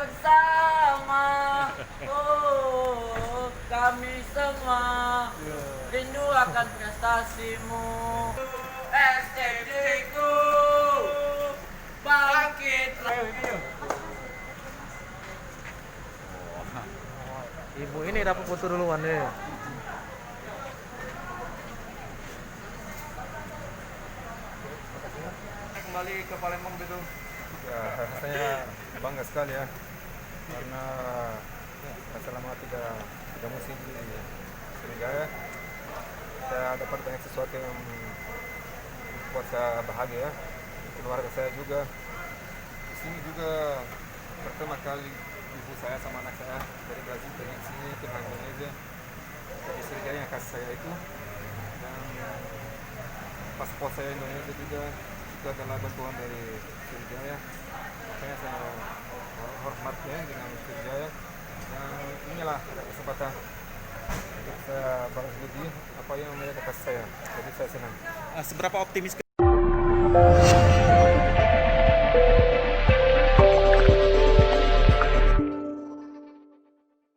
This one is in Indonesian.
bersama. Oh, kami semua rindu akan prestasimu. STD ku bangkit. Ibu ini dapat foto duluan deh. Kembali ke Palembang gitu. Ya, rasanya bangga sekali ya, karena selama tiga musim di Sriwijaya saya dapat banyak sesuatu yang membuat saya bahagia. Keluarga saya juga di sini juga pertama kali ibu saya sama anak saya dari Brazil pergi ke sini ke Indonesia, dari Sriwijaya yang kasih saya itu, dan paspor saya Indonesia juga itu adalah bantuan dari Sriwijaya. Makanya saya hormatnya dengan Sriwijaya, dan inilah ada kesempatan untuk saya balas budi apa yang mereka kasih saya, jadi saya senang. Seberapa optimis